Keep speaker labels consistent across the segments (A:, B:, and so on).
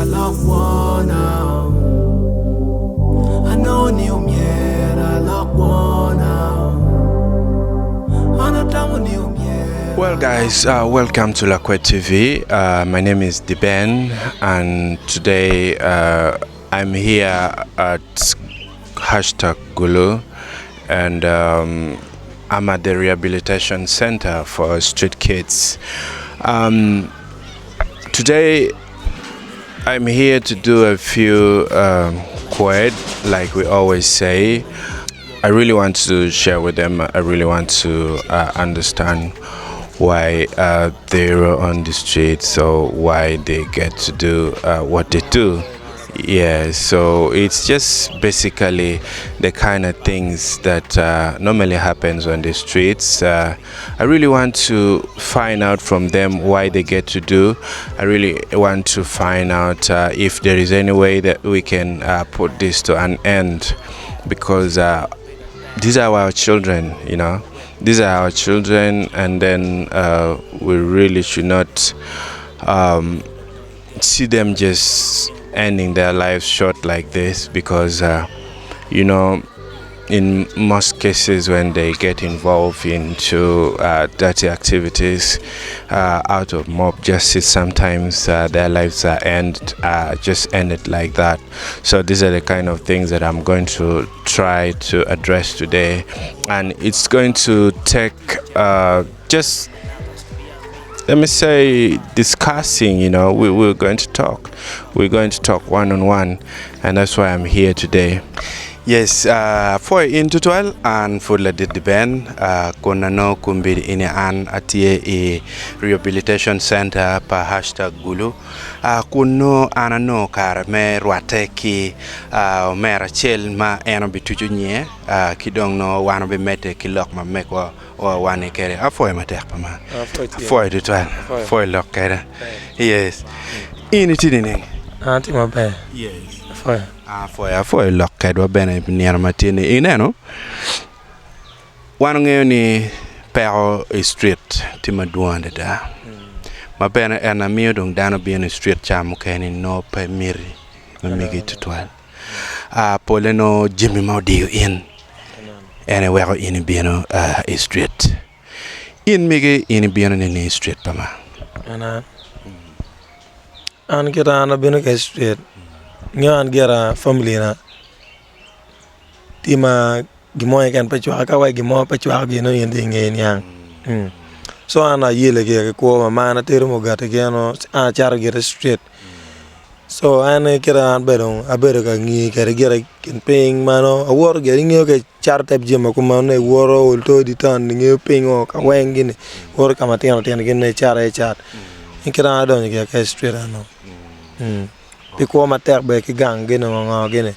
A: Well guys, welcome to Lakwed TV. My name is Ben, and today I'm here at #Gulu, and I'm at the rehabilitation center for street kids. Today I'm here to do a few quid, like we always say. I really want to share with them. I really want to understand why they're on the street, so why they get to do what they do. Yeah, so it's just basically the kind of things that normally happens on the streets. I really want to find out from them why they get to do. I really want to find out if there is any way that we can put this to an end, because these are our children, you know. These are our children, and then we really should not see them just ending their lives short like this, because you know, in most cases when they get involved into dirty activities out of mob justice, sometimes their lives are just ended like that. So these are the kind of things that I'm going to try to address today, and it's going to take just, let me say, discussing. You know, we're going to talk. We're going to talk one-on-one, and that's why I'm here today. Yes, for in total and for the Ben, kuna no kumbi ini an atie e rehabilitation center pa #Gulu. Kuno anano kar me ruateki me Rachel ma eno bituju nye kidong no wano be mete kilok ma meko o wane kere afoy matek pa ma afoy total afoy lok kere. Yes, ini tini
B: anti mabe.
A: Yes,
B: afoy
A: afoy Lakwed wa bene niar matini ineno wano ng'eyo ni pero street tima duande da ma bene ena miyo dong dano bien street chamo keni no pe miri migi tutwal pole no jimmy maudio in ene wego in bieno street in migi in bieno ni street pama
B: ana an kira ana bieno ke street ngan gera family na tima gimoy kan pachwa ka wa gimo pachwa gi no yende ngen yang so ana yele ge ko ma na teru mo gata ge no a char ge street so ana kira an bedon abere ka ngi kere gera kin ping mano awor ge ngi ge char tab jema ko ma ne woro ulto di tan ngi ping o ka wengi ne wor ka matin ten ge ne char e chat kira adon ge ka street ano Piko mater be ki gang gene ngo gene.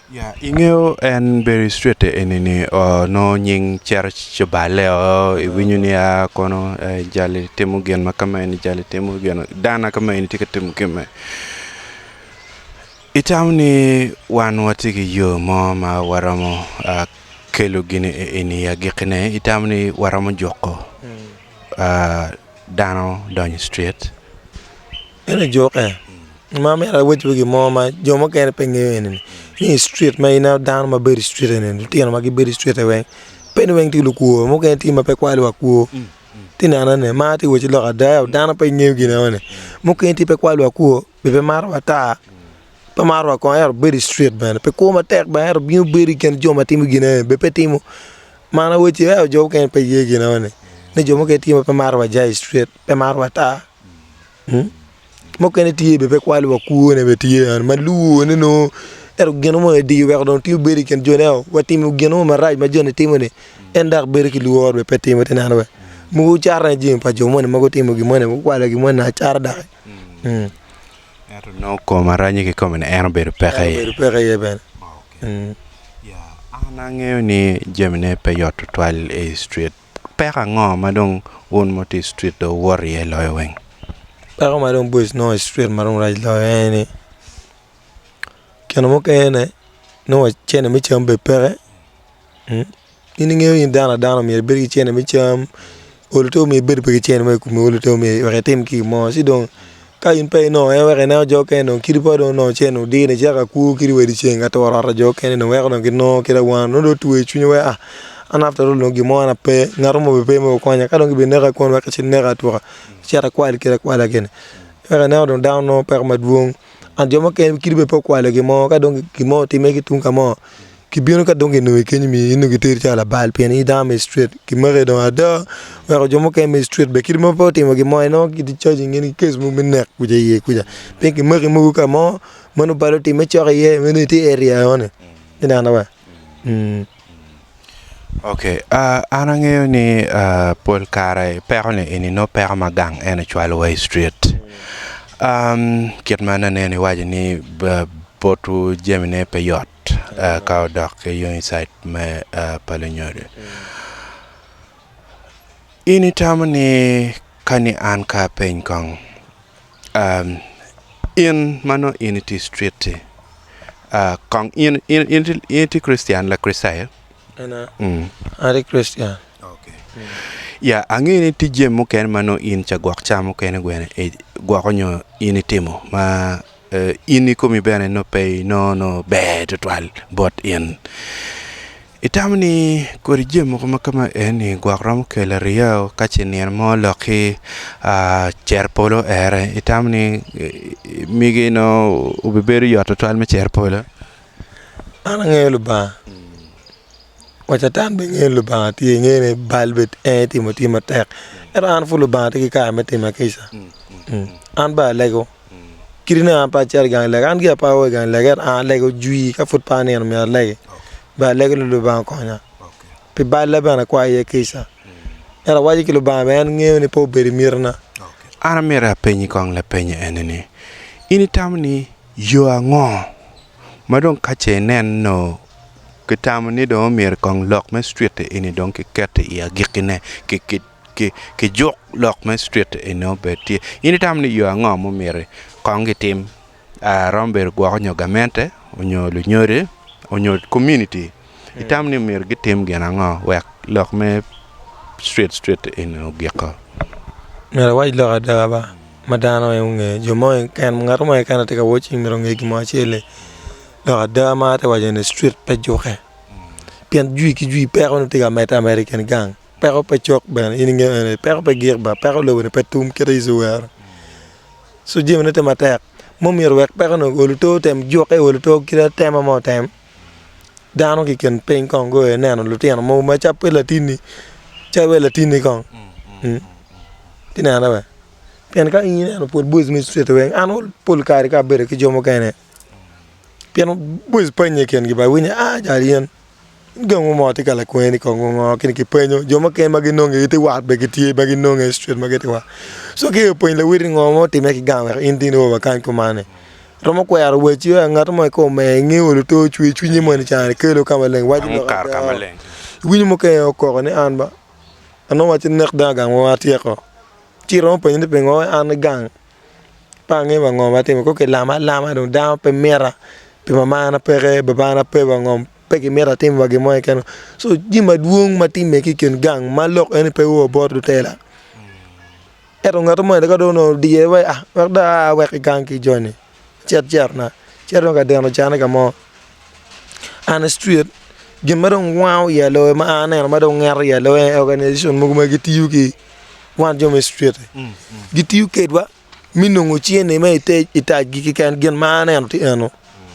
A: Yeah, ingeo en very straight enini no nying church bale o winyu ni kono jali temu gen makama ni jali temu gen dana kama ni tikatem keme. Itamni wan watiki yo mo ma waramo kelo gine eni ya gikne itamni waramo joko. Dano down street.
B: Ene joke. Mama era wetu gi mama jomo kene penge ni street ma ina down ma very street ene tiana ma gi very street we pen wen ti luku mo kene ti ma pe kwali wa ku tinana ne ma ti wechi lo ada down pe ngew gi ne mo kene ti pe kwali wa ku be mar wa ta pa mar wa ko er very street ben pe ko ma tek ba er bi very ken jomo ti mi gi ne be pe ti mo mana wechi jo kene pe ye gi ne jomo ke ti ma pe mar wa jai street pe mar wa ta mo kene ti be kwali wa ku ne be ti an ma lu ne no er geno mo di wer don ti beri ken joneo wati mo geno ma raj ma jone ti mo ne endar beri ki luor be peti mo tenan we mo charna jim pa jomo ne mago ti mo gi mo ne mo kwala gi mo na char da
A: er no ko ma ranye ki ko ne er be
B: pexay ben
A: ya ana ngeo ni jemne pe yot twal e street pera ngo ma dong won mo ti street do worry e loy wen.
B: Pero ma don boys no street ma don raj lo ene keno mo kene no chene mi cham be pere ini ngeo in dana mi be chene mi cham olo to mi be chene mi ku mi olo to mi retem ki mo si don ka in pe no e we na jo ke no kiri po no che no di ne ja ku kiri we di chenga to ra jo ke no we no no kira wan no do tu e chunye we an after all no gi mo na pe ngaro mo pe mo ko nya ka do gi ne ka kon we ka chin ne ka to cha kwa kira kwa la ken we na do down no per ma duong an jo mo ke kiri be po kwa la gi mo ka do gi mo ti me ki tun ka mo ki bieno ka donge no kenyi mi no gitir cha la bal pen I da me street ki mare do ada we jo mo ke me street be ki mo po ti mo gi mo no ki di charging ni case mo nek ku je ye ku ja pe ki mare mo ka mo no balo ti me chore ye me ni ti area one ina na wa
A: Okay, anangeo ni Paul Kare perone ini no per magang ene Chwalway Street. Kiet mana nene waje ni botu jemine pe yacht ka dok yo inside me palenyore. Ini tamani kani an ka pen kong in mano initi street kong in Christian la Christian.
B: ana ari Christian
A: Okay. Ya angini tije mo ken mano in cha gwak chamo ken gwene gwak nyo ini timo ma ini komi bene no pay no be to twal but in itamni korije mo kama eni gwak ram kele rio kachinien mo loki cherpolo ere itamni migi no ubiberi yoto twal me cherpolo
B: ana ngelu ba wacha tan be ngelu ba ti ngene balbet ti mo tek era an fulu ba ti ka me ti ma kisa an ba lego kirina an pa cher gang lega an gi pa o gang lega an lego jui ka fut pa ne me lege ba lego lu ba ko nya pe ba le ba na kwa ye kisa era waji ki lu ba ben ngene po beri mirna
A: ana mera penyi kong la penyi eneni ini tamni yo ango madon kache nen no kitamni do mer kong lok me street ini don ki ket ya gikine ki jok lok me street ino beti ini tamni yo ango mo mere kong gitim romber gwa nyo gamente onyo lu nyore onyo community itamni mer gitim gena ngo wek lok me street ino giko
B: mera waj lo da ba madano e unge jomo kan ngaro mo kan te ka watching mero nge ki mo chele lo da ma te waje ne street pe joxe pian jui ki jui per on te ga met American gang per pe chok ben ini nge per pe gir ba per lo ne petum ke rezuer so je ne te matek mo mir wek per no golu to tem joxe golu to kira tema mo tem dano ki ken pen kon go e neno lu tiano mo ma chape latini chawe latini kon tina na ba pian ka ine no por bus mi street wen anol pol kari ka bere ki jomo kene pian bus panye ken gi ba winya jarien gamu mo ti kala ko ni ko ngo ken ki penyo jomo ken magi nonge ti wat be ki ti magi nonge street magi ti wa so ke point le wiri ngo mo ti me ki gawe indino ba kan ko mane romo ko yar we ti ngat mo ko me ngi wolu to chui ni mo ni chane ke lo kamaleng waji lo
A: kar kamaleng
B: winyu mo ke ko ne an ba ano wa ti nek da gang wa ti ko ti ro pe ni pe ngo an gang pa nge ba ngo ma ti ko ke lama do da pe mera pe mama na pe baba na pe ba ngom pe ke mera tim wa ge mo ken so ji ma duong ma ti me ki ken gang ma lok en pe wo bor do tela ero ngato mo de ka do no di we wa da we gang ki joni cher na cher no ga de no chana ga mo an street gin ma don wow ya lo ma an ma don ngar ya lo organization mo ma gi ti ki wan jome street giti uke dwa minongo chiene ma ita gi kan gen ma na ti eno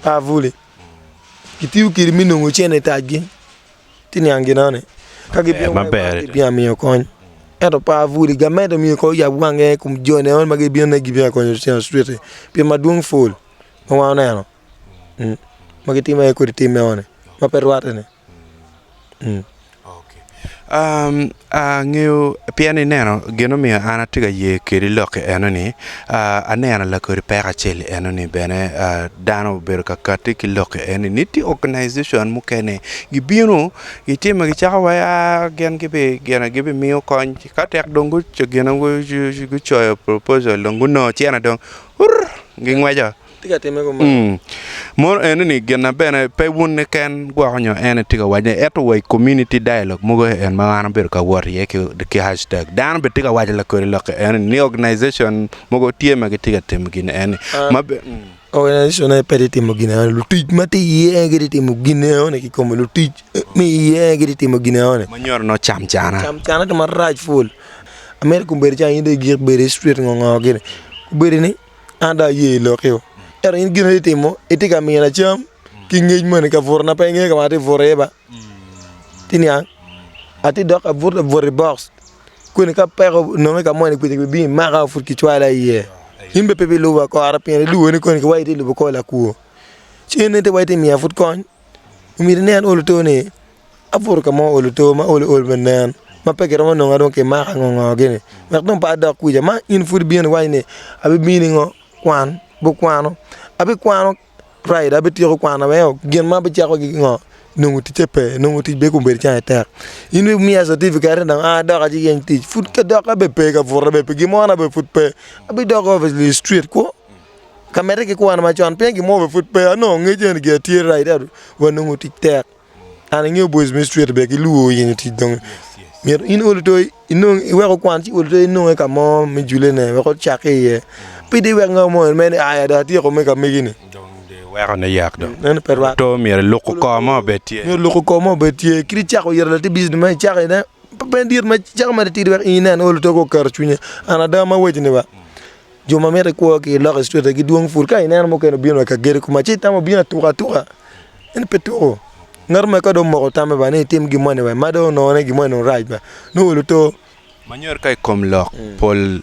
B: pa vuli giti uke minongo chiene ta gi tini anginane ka gi bi mi ko edo pa vuli ga medo mi ko ya wange kum jone on ma gi bi na gi bi ko street pi ma dung full ma wa na no ma gi ti ma ko ti me one ma perwate ne
A: ngeo piani neno geno mi ana tiga ye kiri loke enoni anena la kuri pera cheli enoni bene dano berka kati ki loke eni niti organization mukene gibino gitima gichaka waya gen gibe miyo kon katek dongu chogena go choyo proposal dongu no chiana dong ngingwaja
B: tiga teme ko ma
A: mor ni gena bene pe won ken gwaonyo tiga waje eto way community dialogue mugo en maana ber ka wor ye ki hashtag dan be tiga waje la ko la ni organization mugo tiema ke tiga tem gin mabe
B: organization e pedi timo gine lu tij mati ye gidi timo gine one ki comme lu tij mi ye gidi timo gine one
A: manyor no chana
B: to maraj full america beri ja inde gir beri street ngo gine beri ni anda ye lo xew er in gine timo etika mi na cham ki ngej man ka forna pa nge ka mati foreba tinia ati dok a vor box ko ni ka pero no ka mo ni bi ma ka fut ki twala ye himbe pepe luwa ko arapien luwa ni kon ko wayti luwa ko la kuo chene te wayti mi afut kon mi nen ol to ne afur ka mo ol to ma ol benen ma peke ro no ngado ke ma ngo gene ma don pa da ku jama in fut bien wayne abi bini ngo kwan bu kwano abi kwano right abi tiro kwana we gen ma bi chako gi ngo nungu ti chepe nungu ti be ko ber cha ter inu mi a certificate na da ga ji yen ti fut ka da ka be pe ka for be gi mo na be fut pe abi da ko obviously street ko kamera ke ko na ma chan pe gi mo be fut pe no nge jen ge ti right da wa nungu ti ter ana nge boys mi street be gi luo yen ti dong mir inu to inu we ko kwan ti ul to inu ka mo mi jule ne we ko cha ke ye pe de we nga mo men aya da ti ko me ka me gi ne
A: wera ne yak do to mi loko ko mo betie
B: mi loko ko mo betie kri chako yerla ti business ma chako ne pendir ma chako ma ti wer ina no to ko kar chunya ana da ma wejine ba juma mere ko ki lo street gi duong fur ka ina mo ko bien ka gere ko ma ci tamo bien tuka en peto ngar ma ka do mo tame ba ne tim gi mo ne ba ma do no ne gi mo no right ba no to
A: manyor kay kom lo pol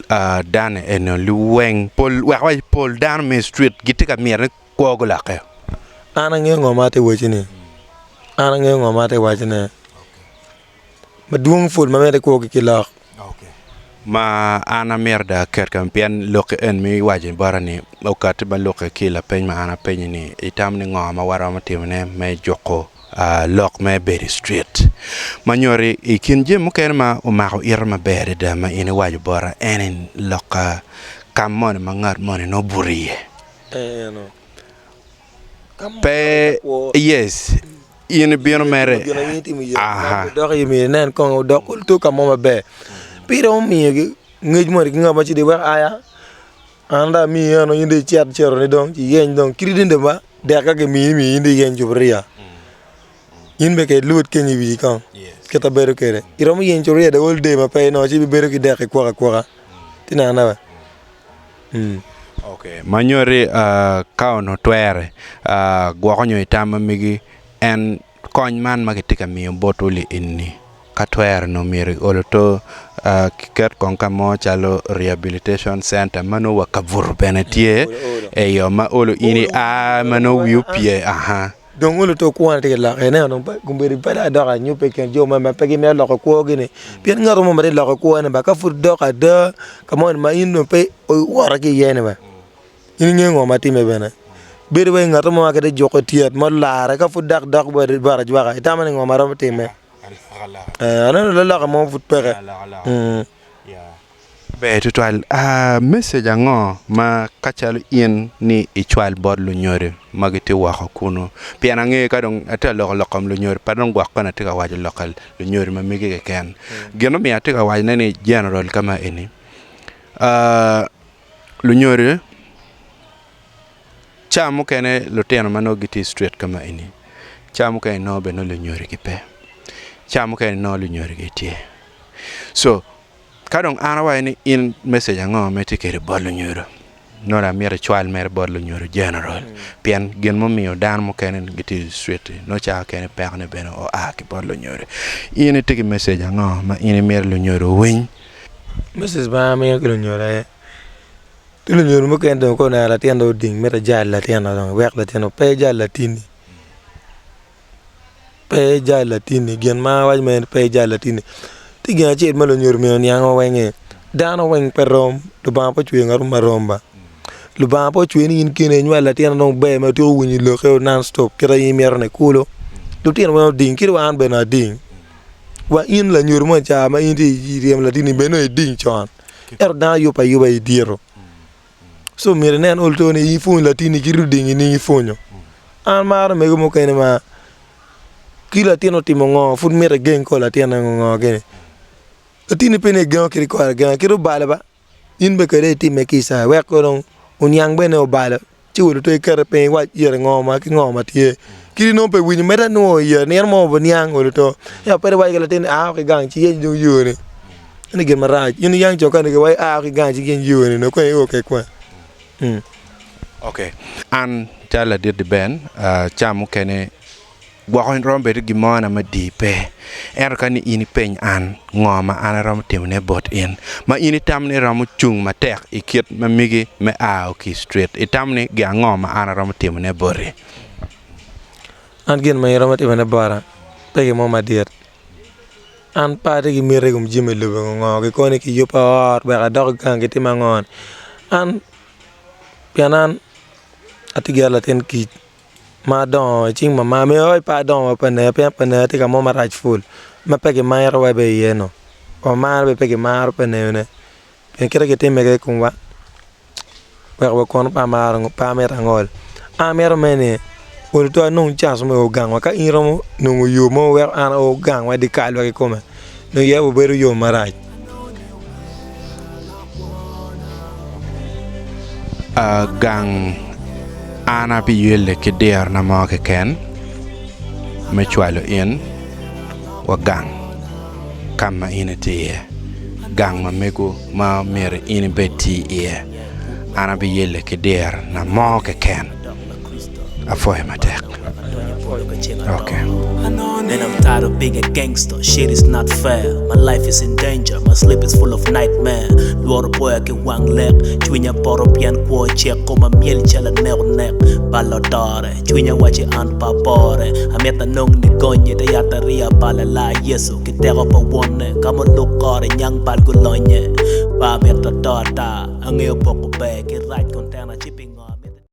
A: dan en luweng pol wa pol dan me street gitika mere ko go la ke
B: ana nge ngomate wajine ana nge ngomate wajine ma duong ful ma mere ko ki la
A: ma ana merda ker kampian lo ke en mi wajin barani o kat ba lo ke ki la pen ma ana pen ni itam ni ngoma wara ma timne me joko lock me very street manyori ikin je muken ma o ma irma bere da ma ina waju bara en loka kamon ma ngar mon no buriye
B: no
A: pe yes in bieno mere aha
B: do yimi nen ko do kul to kam mo be piro mi ngej mo ri ngaba ci de wax aya anda mi no yinde ciat ciero ni don ci yen don kridinde ba de ka ke mi yinde yen jubria yimbe ke lut ke ni wi kan ke ta bero kere iro mi yen jubria de wol de ma pe no ci bi bero ki de ko ko tina na ba
A: okay manyori kaono twere gwakonyo itama migi en kony man magitika miyo botuli inni ka twere no miri oloto kiket konka mo chalo rehabilitation center mano wakavur benetie eyo ma olo ini mano wiupie aha
B: donc olo to ko ante la ene no gumberi pada doka nyupe ken jo ma pegi me lo ko gene bien ngaro mo mari lo ko ene ba ka fur doka de kamon ma ino pe o wara ki yene ba ini ngo ma time bena beri we ngato mo ka de joko tiat mo la ka fu dak ba bara jwa ka tamane ngo ma ram time ana la mo fut pere
A: be tutwal message ngo ma kachal ien ni ichwal bod lu nyore magiti wa kuno piana nge ka dong ata lo kom lu nyore padon gwa kana tika waje lokal lu nyore ma migi ken geno mi tika waje ne general kama eni lu nyore chamu kene lu teno mano giti street kama eni chamu kene no be no lu nyore kipe chamu kene no lu nyore gitie so kadong ana ni in message ngo meti kere bolu nyoro nora mere chwal mere bolu nyoro general pian gen mo miyo dan mo kenen giti street no cha kene perne beno o ki bolu nyoro in tigi message ngo ma in mere lu nyoro win
B: message ba me ko nyoro tu lu nyoro mo ken do ko na la tiendo ding mere jalla tiendo do wek la tiendo pe jalla tini gen ma waj me pe jalla tini tiga chet malo nyor me on yang wenge dano weng perom lu ba po chwe ngaru maromba lu ba po chwe ni in kine nywa la tiana no be ma to wuni lo xew non stop kira yimer ne kulo lu tiana mo ding kira wan be na ding wa in la nyor mo cha ma in di riem la tini be no ding chon er da yu pa yu ba diro so mire nen olto ni ifun latini kirudingi ni ifunyo an mar me mo kene ma kila tino timo ngo fut mire gen ko latino ngo gene latini pene gen kiri ko gen kiro bale ba in be kare time kisa we ko don unyang bene o bale ti wulu to kare pe wa yere ngo ma ki ngo ma tie kiri no pe winyi meta no ye ner mo bo nyang wulu to ya pere wa latini a ke gang chi ye ju yore ni gen maraj in yang choka ni wa a ke gang chi gen yore no ko e o ke kwa
A: okay an tala dir de ben chamu kene gwakon rombe gi mona ma dipe kan ini peny an ngoma an rom timne bot in ma ini tamne rom chung ma tek ikit ma migi me ki straight itamne gi ngoma an rom timne bore
B: an gen ma rom timne bara pege mo ma dir an pare gi mire gum jime lebe ngo gi kone ki yopa ba dog kan gi timangon an pianan atigala ten ki ma don ching ma me oi pa don pa ne ti ka mo ma raj full ma pege ma ro be yeno o ma be pege ma ro pa ne pe kira ke teme ke kunwa wa kon pa ma ro pa me rangol a me ro mene o to no chas mo gang wa ka iro no yo mo we an o gang wa di kal wa ke koma no ye o beru yo ma raj
A: gang ana bi yelle ke der na ma ke ken me chwalo in wa gang kama inati gang ma mego ma mere in beti ana bi yelle ke der na ma ke ken afoy matek okay.
C: And I'm tired of being a gangster, shit is not fair. My life is in danger, my sleep is full of nightmare. Luar boy ke wang lek, chuinya poro pian kwa check koma miel chala nek balotare, chuinya wache an papore. Ameta nong ni gonye de yataria bala la yeso, kitero pa wone, kamo lukore nyang bal gulonye. Ba meta dota, angeo poko be, ki right container chipping on.